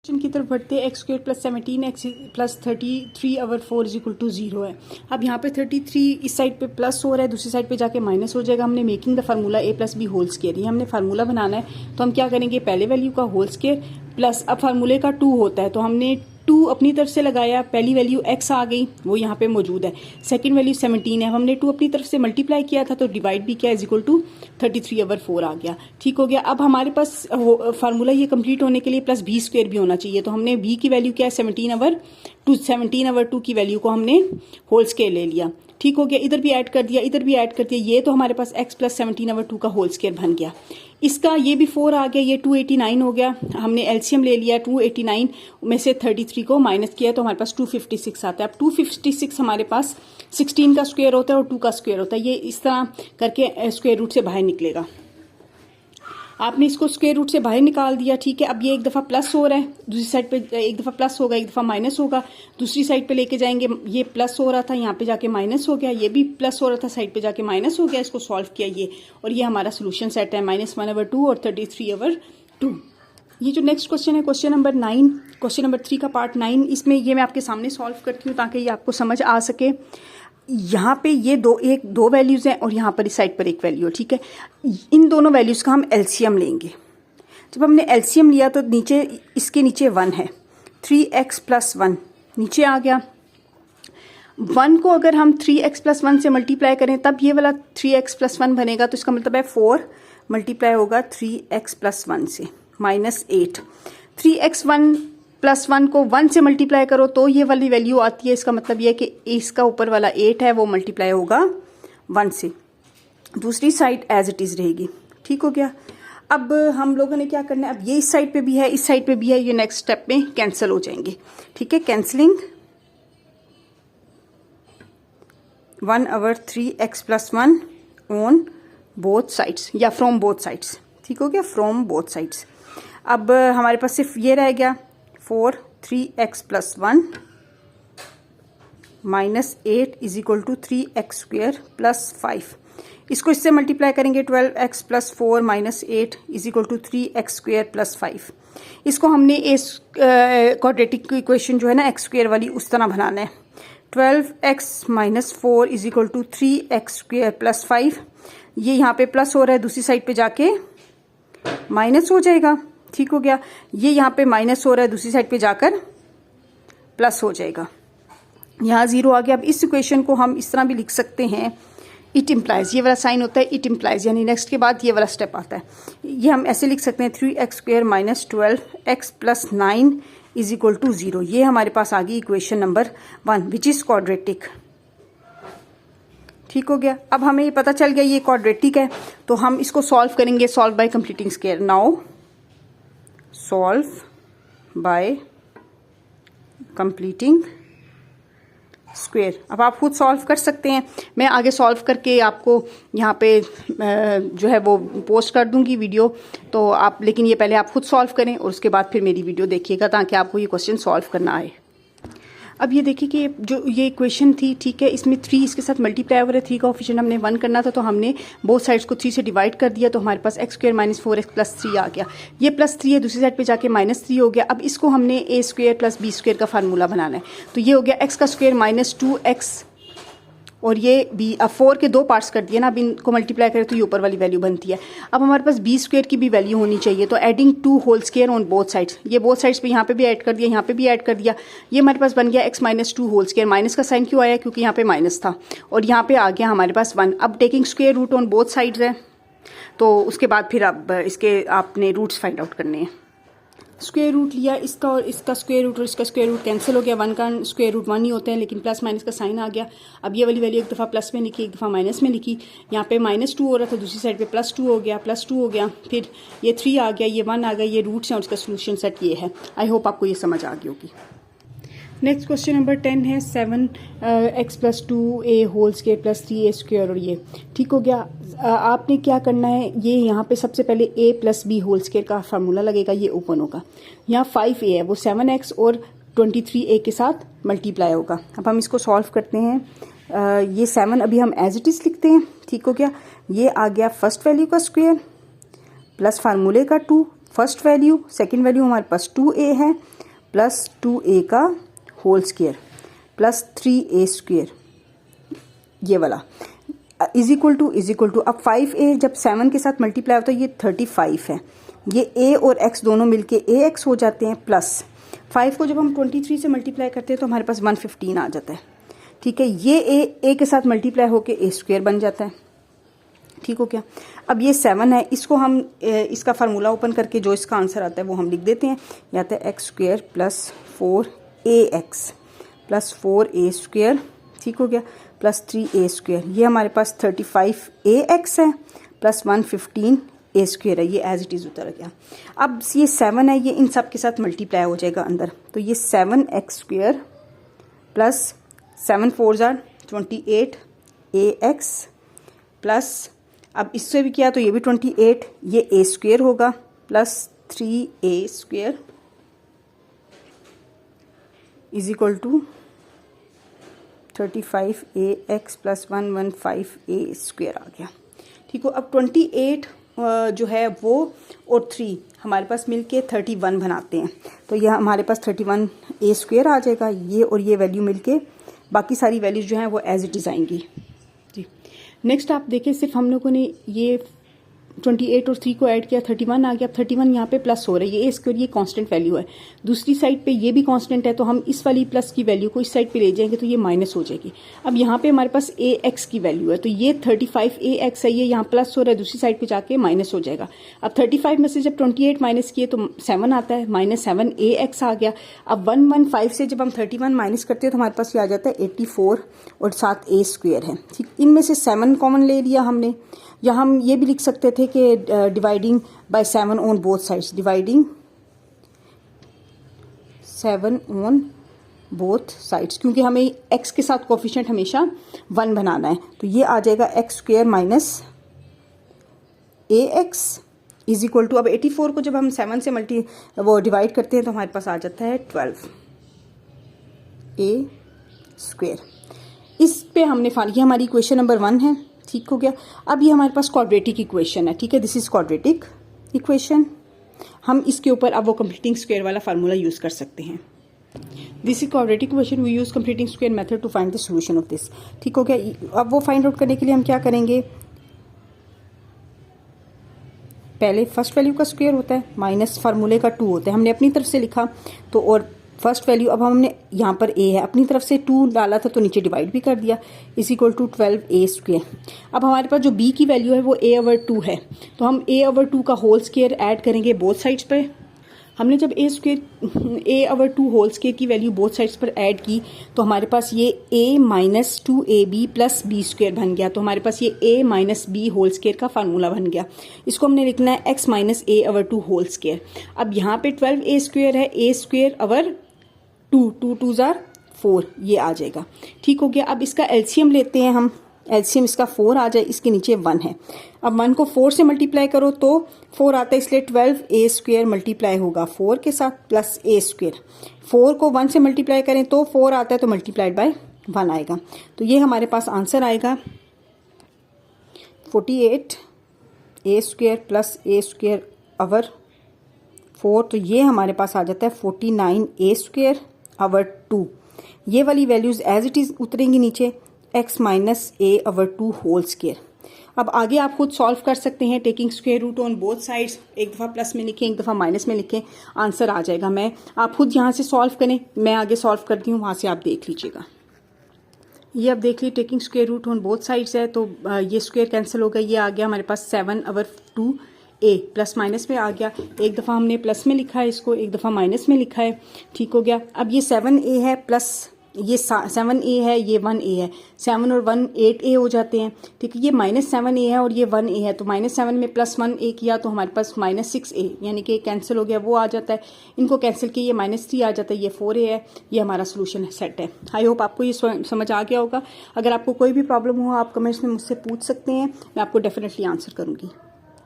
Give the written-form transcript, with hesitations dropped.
की तरफ बढ़ते हैं। X square plus 17 X plus 33 over 4 is equal to 0 है। अब यहाँ पे 33 इस साइड पे प्लस हो रहा है, दूसरी साइड पे जाके माइनस हो जाएगा। हमने making the formula A plus B whole square, ये हमने फार्मूला बनाना है। तो हम क्या करेंगे, पहले वैल्यू का होल स्क्वायर प्लस, अब फार्मूले का 2 होता है तो हमने 2 अपनी तरफ से लगाया, पहली वैल्यू x आ गई वो यहाँ पे मौजूद है, सेकंड वैल्यू 17 है, हमने 2 अपनी तरफ से मल्टीप्लाई किया था तो डिवाइड भी किया, इज इक्वल टू 33 ओवर 4 आ गया। ठीक हो गया। अब हमारे पास फार्मूला ये कंप्लीट होने के लिए प्लस बी स्क्वायर भी होना चाहिए, तो हमने b की वैल्यू क्या है 17 ओवर 2 की वैल्यू को हमने होल स्क्वायर ले लिया। ठीक हो गया। इधर भी ऐड कर दिया, इधर भी ऐड कर दिया, ये तो हमारे पास x प्लस 17 ओवर 2 का होल स्क्वायर बन गया। इसका ये भी 4 आ गया, ये 289 हो गया। हमने एलसीएम ले लिया, 289 में से 33 को माइनस किया तो हमारे पास 256 आता है। अब 256 हमारे पास 16 का स्क्वायर होता है और 2 का स्क्वायर होता है, ये इस तरह करके स्क्वायर रूट से बाहर निकलेगा। आपने इसको स्क्वायर रूट से बाहर निकाल दिया। ठीक है। अब ये एक दफ़ा प्लस हो रहा है, दूसरी साइड पे एक दफ़ा प्लस होगा, एक दफ़ा माइनस होगा, दूसरी साइड पे लेके जाएंगे। ये प्लस हो रहा था, यहाँ पे जाके माइनस हो गया, ये भी प्लस हो रहा था, साइड पे जाके माइनस हो गया। इसको सॉल्व किया ये, और ये हमारा सोल्यूशन सेट है -1 ओवर 2 और 33 ओवर 2। ये जो नेक्स्ट क्वेश्चन है, क्वेश्चन नंबर 9, क्वेश्चन नंबर 3 का पार्ट 9, इसमें ये मैं आपके सामने सॉल्व करती हूँ ताकि ये आपको समझ आ सके। यहाँ पे ये दो वैल्यूज़ हैं और यहाँ पर इस साइड पर एक वैल्यू है। ठीक है। इन दोनों वैल्यूज़ का हम एलसीएम लेंगे। जब हमने एलसीएम लिया तो नीचे इसके नीचे 1 है, 3x प्लस 1 नीचे आ गया। 1 को अगर हम 3x प्लस 1 से मल्टीप्लाई करें तब ये वाला 3x प्लस 1 बनेगा, तो इसका मतलब है 4 मल्टीप्लाई होगा 3x प्लस 1 से -8। 3x1 प्लस 1 को 1 से मल्टीप्लाई करो तो ये वाली वैल्यू आती है। इसका मतलब ये है कि इसका ऊपर वाला 8 है वो मल्टीप्लाई होगा 1 से, दूसरी साइड एज इट इज़ रहेगी। ठीक हो गया। अब हम लोगों ने क्या करना है, अब ये इस साइड पे भी है, इस साइड पे भी है, ये नेक्स्ट स्टेप में कैंसिल हो जाएंगे। ठीक है। Cancelling 1 over 3x plus 1 on both sides या फ्रॉम बोथ साइड्स। ठीक हो गया, फ्रॉम बोथ साइड्स। अब हमारे पास सिर्फ ये रह गया 4 3x plus 1 -8 is equal to 3x square plus 5। इसको इससे मल्टीप्लाई करेंगे, 12x plus 4 -8 is equal to 3x square plus 5। इसको हमने इस क्वाड्रेटिक इक्वेशन जो है ना x स्क्वेयर वाली उस तरह बनाना है। 12x minus 4 is equal to 3x square plus 5। ये यहाँ पे प्लस हो रहा है, दूसरी साइड पे जाके माइनस हो जाएगा। ठीक हो गया। ये यहाँ पे माइनस हो रहा है, दूसरी साइड पे जाकर प्लस हो जाएगा। यहाँ 0 आ गया। अब इस इक्वेशन को हम इस तरह भी लिख सकते हैं, इट इम्प्लाइज, ये वाला साइन होता है इट इम्प्लाइज, यानी नेक्स्ट के बाद ये वाला स्टेप आता है। ये हम ऐसे लिख सकते हैं 3x square minus 12x plus 9 is equal to 0। ये हमारे पास आ गई equation number 1 which is quadratic. ठीक हो गया। अब हमें ये पता चल गया ये क्वाड्रेटिक है, तो हम इसको सॉल्व करेंगे, solve by completing square. Now solve by completing square. अब आप खुद सॉल्व कर सकते हैं, मैं आगे सॉल्व करके आपको यहाँ पे जो है वो पोस्ट कर दूंगी वीडियो, तो आप, लेकिन ये पहले आप खुद सॉल्व करें और उसके बाद फिर मेरी वीडियो देखिएगा ताकि आपको ये क्वेश्चन सॉल्व करना आए। अब ये देखिए कि जो ये इक्वेशन थी, ठीक है, इसमें 3 इसके साथ मल्टीप्लाई हो रहा है, 3 का ऑफिशिएंट हमने 1 करना था तो हमने बोथ साइड्स को 3 से डिवाइड कर दिया, तो हमारे पास x square minus 4x plus 3 आ गया। ये प्लस 3 है, दूसरी साइड पे जाके -3 हो गया। अब इसको हमने a square plus b square का फार्मूला बनाना है, तो ये हो गया x का स्क्वायर माइनस 2x और ये b। अब 4 के 2 पार्ट्स कर दिए ना, अब इनको मल्टीप्लाई करें तो ये ऊपर वाली वैल्यू बनती है। अब हमारे पास b स्क्वायर की भी वैल्यू होनी चाहिए, तो adding 2 whole square on both sides, ये बोथ साइड्स पे यहाँ पे भी ऐड कर दिया, यहाँ पे भी ऐड कर दिया। ये हमारे पास बन गया x minus 2 whole square. Minus का साइन क्यों आया, क्योंकि यहाँ पे माइनस था, और यहाँ पे आ गया हमारे पास 1। अब taking square root on both sides है, तो उसके बाद फिर अब इसके आपने रूट्स फाइंड आउट करने हैं। स्क्वायर रूट लिया, इसका और इसका स्क्वायर रूट और इसका स्क्वायर रूट कैंसिल हो गया, 1 का स्क्वायर रूट 1 ही होते हैं, लेकिन प्लस माइनस का साइन आ गया। अब ये वाली वैल्यू एक दफ़ा प्लस में लिखी, एक दफ़ा माइनस में लिखी। यहाँ पे -2 हो रहा था, दूसरी साइड पे +2 हो गया, +2 हो गया, फिर ये 3 आ गया, ये 1 आ गया, ये रूट्स हैं और इसका सोल्यूशन सेट ये है। आई होप आपको ये समझ आ गई होगी। नेक्स्ट क्वेश्चन नंबर 10 है 7x plus 2a whole square plus 3a square, और ये ठीक हो गया। आपने क्या करना है, ये यहाँ पे सबसे पहले a plus b whole square का फार्मूला लगेगा, ये ओपन होगा। यहाँ 5a है, वो 7x और 23a के साथ मल्टीप्लाई होगा। अब हम इसको सॉल्व करते हैं। ये 7 अभी हम एज इट इज़ लिखते हैं। ठीक हो गया। ये आ गया फर्स्ट वैल्यू का स्क्वायर प्लस फार्मूले का 2 फर्स्ट वैल्यू, सेकंड वैल्यू हमारे पास 2a है प्लस 2a का whole square plus 3a square, ये वाला इज इक्वल टू अब 5a जब 7 के साथ मल्टीप्लाई होता है ये 35 है, ये a और x दोनों मिलके ax हो जाते हैं, प्लस 5 को जब हम 23 से मल्टीप्लाई करते हैं तो हमारे पास 115 आ जाता है। ठीक है, ये a के साथ मल्टीप्लाई होके a स्क्वायर बन जाता है। ठीक हो क्या? अब ये 7 है, इसको हम इसका फार्मूला ओपन करके जो इसका आंसर आता है वो हम लिख देते हैं। ये आता है x square plus 4ax plus 4a square, ठीक हो गया, प्लस 3a स्क्वायर। ये हमारे पास 35ax है प्लस 115a स्क्वायर है, ये एज इट इज़ उतर गया। अब ये 7 है, ये इन सब के साथ मल्टीप्लाई हो जाएगा अंदर, तो ये 7x square plus 7 4 28ax plus, अब इससे भी किया तो ये भी 28, ये a स्क्वायर होगा plus 3a square is equal to 35ax plus 115a square आ गया। ठीक हो, अब 28 जो है वो और 3 हमारे पास मिलके 31 बनाते हैं, तो यह हमारे पास 31a स्क्वायर आ जाएगा। ये और ये वैल्यू मिलके बाकी सारी वैल्यूज जो हैं वो एज इट इज़ आएंगी। जी, नेक्स्ट आप देखिए, सिर्फ हम लोगों ने ये 28 और 3 को ऐड किया, 31 आ गया। अब 31 यहाँ पे प्लस हो रहा है, ये स्क्वायर ये कांस्टेंट वैल्यू है, दूसरी साइड पे ये भी कांस्टेंट है, तो हम इस वाली प्लस की वैल्यू को इस साइड पे ले जाएंगे तो ये माइनस हो जाएगी। अब यहाँ पे हमारे पास ax की वैल्यू है, तो ये 35ax है, ये यहाँ प्लस हो रहा है, दूसरी साइड पे जाके माइनस हो जाएगा। अब 35 में से जब 28 माइनस किए तो 7 आता है, माइनस 7ax आ गया। अब 115 से जब हम 31 माइनस करते हैं तो हमारे पास ये आ जाता है 84 और साथ a स्क्वायर है। ठीक, इनमें से 7 कॉमन ले लिया हमने। या हम ये भी लिख सकते थे कि dividing by 7 on both sides, dividing 7 on both sides, क्योंकि हमें x के साथ कोफिशिएंट हमेशा 1 बनाना है, तो ये आ जाएगा x square minus ax is equal to, अब 84 को जब हम 7 से वो डिवाइड करते हैं तो हमारे पास आ जाता है 12a स्क्वायर। इस पे हमने ये हमारी इक्वेशन नंबर 1 है। ठीक हो गया। अब ये हमारे पास क्वाड्रेटिक इक्वेशन है। ठीक है, दिस इज क्वाड्रेटिक इक्वेशन। हम इसके ऊपर अब वो कंप्लीटिंग स्क्वायर वाला फार्मूला यूज कर सकते हैं। This is quadratic equation, we use completing square method to find the solution of this. ठीक हो गया। अब वो फाइंड आउट करने के लिए हम क्या करेंगे, पहले फर्स्ट वैल्यू का स्क्वायर होता है माइनस फार्मूले का 2 होता है, हमने अपनी तरफ से लिखा तो, और फर्स्ट वैल्यू अब हमने यहाँ पर a है, अपनी तरफ से 2 डाला था तो नीचे डिवाइड भी कर दिया, is equal to 12a square. अब हमारे पास जो b की वैल्यू है वो a/2 है, तो हम a/2 का होल स्क्वायर ऐड करेंगे बोथ साइड्स पे। हमने जब a/2 होल स्क्वायर की वैल्यू बोथ साइड्स पर ऐड की तो हमारे पास ये a minus 2ab plus b square बन गया, तो हमारे पास ये a minus b whole square का फार्मूला बन गया। इसको हमने लिखना है x minus a/2 whole square. अब यहाँ पे 12a स्क्वायर है, a स्क्वायर अवर 2 2 4 ये आ जाएगा। ठीक हो गया। अब इसका एलसीएम लेते हैं हम, एलसीएम इसका 4 आ जाए, इसके नीचे 1 है। अब 1 को 4 से मल्टीप्लाई करो तो 4 आता है, इसलिए 12a स्क्वायर मल्टीप्लाई होगा 4 के साथ प्लस a स्क्वायर। 4 को 1 से मल्टीप्लाई करें तो 4 आता है, तो मल्टीप्लाइड बाय 1 आएगा, तो ये हमारे पास आंसर आएगा 48a square plus a square over 4, तो ये हमारे पास आ जाता है 49a स्क्वायर अवर 2। ये वाली वैल्यूज एज इट इज उतरेंगी नीचे, x minus a/2 whole square. अब आगे आप खुद सॉल्व कर सकते हैं, taking square root on both sides, एक दफ़ा प्लस में लिखें एक दफ़ा माइनस में लिखें, आंसर आ जाएगा। आप खुद यहाँ से सॉल्व करें, मैं आगे सॉल्व करती हूँ, वहाँ से आप देख लीजिएगा। ये अब देख लीजिए, taking square root on both sides है, तो ये स्क्वायर कैंसिल हो गया, ये आ गया हमारे पास 7/2a प्लस माइनस में आ गया। एक दफ़ा हमने प्लस में लिखा है इसको, एक दफ़ा माइनस में लिखा है। ठीक हो गया। अब ये 7a है प्लस ये 7a है, ये 1a है, 7 और 1 8a हो जाते हैं। ठीक है, ये माइनस 7a है और ये 1a है, तो माइनस 7 में प्लस 1a किया तो हमारे पास माइनस 6a, यानी कि कैंसिल हो गया, वो आ जाता है। इनको कैंसिल किया, ये माइनस 3 आ जाता है, ये 4a है। ये हमारा सोल्यूशन सेट है। आई होप आपको ये समझ आ गया होगा। अगर आपको कोई भी प्रॉब्लम हो आप कमेंट्स में मुझसे पूछ सकते हैं, मैं आपको डेफिनेटली आंसर करूँगी।